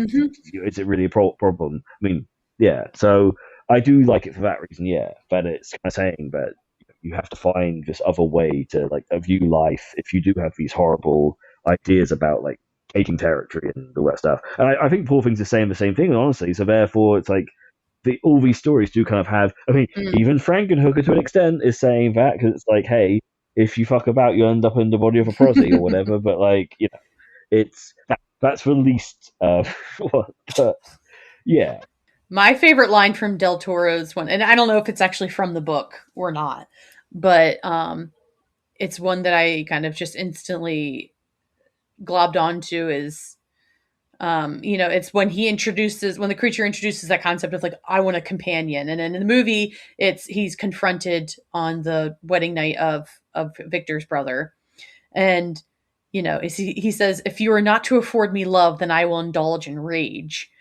is it really a problem? I mean, yeah. So I do like it for that reason. Yeah, that it's kind of saying that you have to find this other way to like view life if you do have these horrible ideas about like taking territory and all that stuff. And I think Poor Things is saying the same thing, honestly. So therefore, it's like all these stories do kind of have. I mean, even Frankenhooker to an extent is saying that, because it's like, hey, if you fuck about, you end up in the body of a prosy or whatever. But like, it's that's the least. But yeah. My favorite line from Del Toro's one, and I don't know if it's actually from the book or not, but it's one that I kind of just instantly globbed onto, is it's when the creature introduces that concept of like, I want a companion. And then in the movie, he's confronted on the wedding night of Victor's brother. And, he says, if you are not to afford me love, then I will indulge in rage.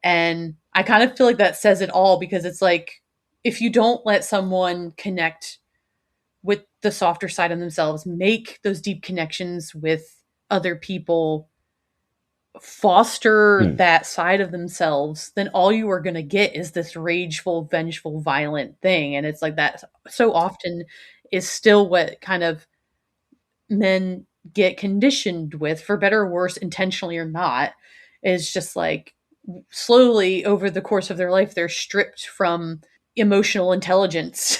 And I kind of feel like that says it all, because it's like, if you don't let someone connect with the softer side of themselves, make those deep connections with other people, foster that side of themselves, then all you are going to get is this rageful, vengeful, violent thing. And it's like that so often is still what kind of men get conditioned with, for better or worse, intentionally or not, is just like slowly over the course of their life, they're stripped from emotional intelligence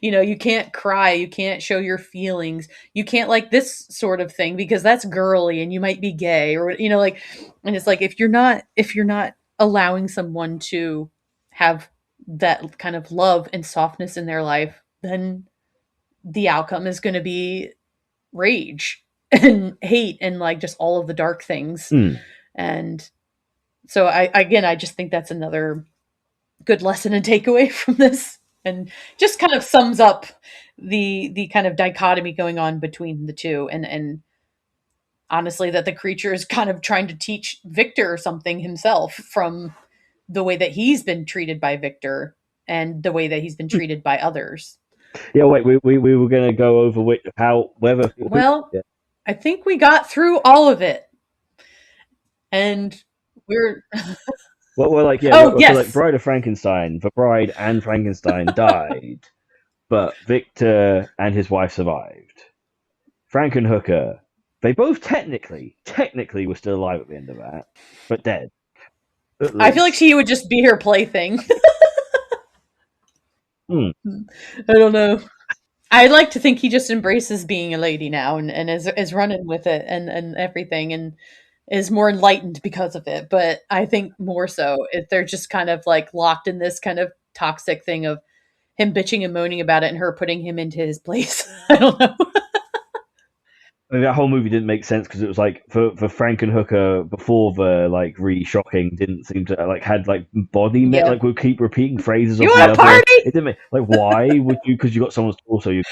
You can't cry, you can't show your feelings, you can't like this sort of thing because that's girly and you might be gay or like, and it's like if you're not allowing someone to have that kind of love and softness in their life, then the outcome is going to be rage and hate and like just all of the dark things. And so I just think that's another good lesson and takeaway from this, and just kind of sums up the kind of dichotomy going on between the two, and honestly that the creature is kind of trying to teach Victor something himself from the way that he's been treated by Victor and the way that he's been treated by others. Yeah, wait, we were going to go over whether. Well, Yeah. I think we got through all of it, and we're Well, we're like, yeah, Oh, so like yes. Bride of Frankenstein, the bride and Frankenstein died, but Victor and his wife survived. Frankenhooker, they both technically were still alive at the end of that, but dead. I feel like she would just be her plaything. I don't know. I like to think he just embraces being a lady now and is running with it and everything and is more enlightened because of it. But I think more so if they're just kind of like locked in this kind of toxic thing of him bitching and moaning about it and her putting him into his place. I don't know. I mean, that whole movie didn't make sense because it was like for Frankenhooker before the like really shocking didn't seem to like had like body Yeah. like we'll keep repeating phrases. You of want the a party? It didn't make like why would you because you got someone's torso you.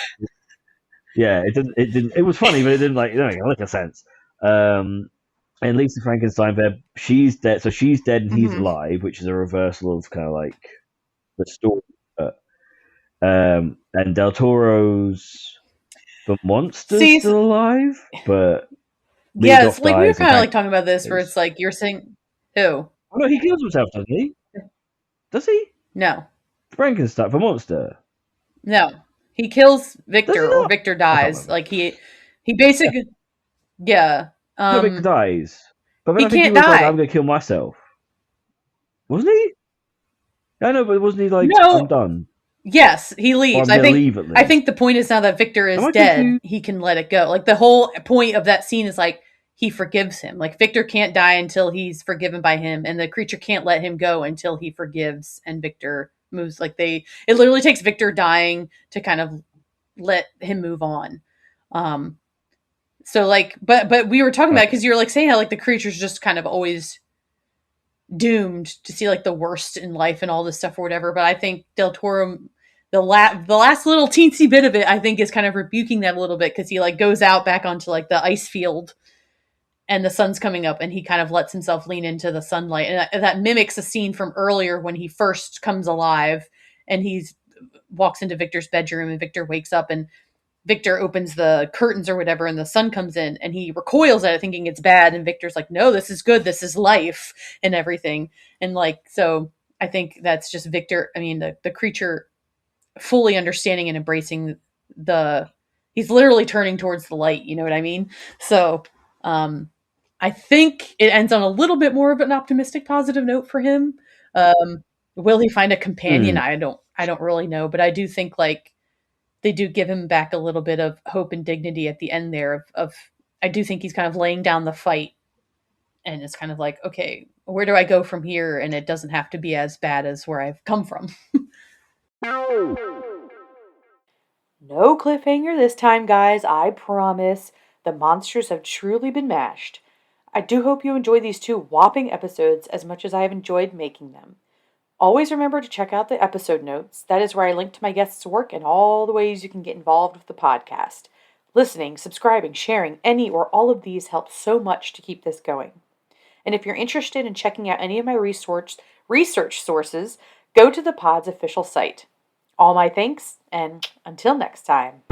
Yeah, it didn't. It was funny, but it didn't like make a sense. And Lisa Frankenstein, there, she's dead. So she's dead and he's alive, which is a reversal of kind of like the story. And Del Toro's the monster's still alive, but yeah, it's like we were kind of like talking about this, where it's like you're saying, who? Oh no, he kills himself, doesn't he? Does he? No, Frankenstein, the monster. No, he kills Victor, or Victor dies. Like he basically, yeah. No, Victor dies, but then he I think can't he was die. like, "I'm going to kill myself." Wasn't he? I know, but wasn't he like, No. "I'm done"? Yes, he leaves. I think the point is now that Victor is dead, he can let it go. Like the whole point of that scene is like he forgives him. Like Victor can't die until he's forgiven by him, and the creature can't let him go until he forgives and Victor moves. Like it literally takes Victor dying to kind of let him move on. So like, but we were talking about, because you were like saying how like the creature's just kind of always doomed to see like the worst in life and all this stuff or whatever. But I think Del Toro, the last little teensy bit of it, I think is kind of rebuking that a little bit, because he like goes out back onto like the ice field and the sun's coming up and he kind of lets himself lean into the sunlight, and that mimics a scene from earlier when he first comes alive and he's walks into Victor's bedroom and Victor wakes up and Victor opens the curtains or whatever and the sun comes in and he recoils at it thinking it's bad, and Victor's like, no, this is good, this is life and everything. And like, so I think that's just Victor, I mean the creature fully understanding and embracing he's literally turning towards the light, you know what I mean? So I think it ends on a little bit more of an optimistic, positive note for him. Will he find a companion? I don't really know, but I do think like they do give him back a little bit of hope and dignity at the end there of I do think he's kind of laying down the fight and it's kind of like, okay, where do I go from here? And it doesn't have to be as bad as where I've come from. No cliffhanger this time, guys. I promise. The monsters have truly been mashed. I do hope you enjoy these 2 whopping episodes as much as I have enjoyed making them. Always remember to check out the episode notes. That is where I link to my guests' work and all the ways you can get involved with the podcast. Listening, subscribing, sharing, any or all of these helps so much to keep this going. And if you're interested in checking out any of my research sources, go to the pod's official site. All my thanks, and until next time.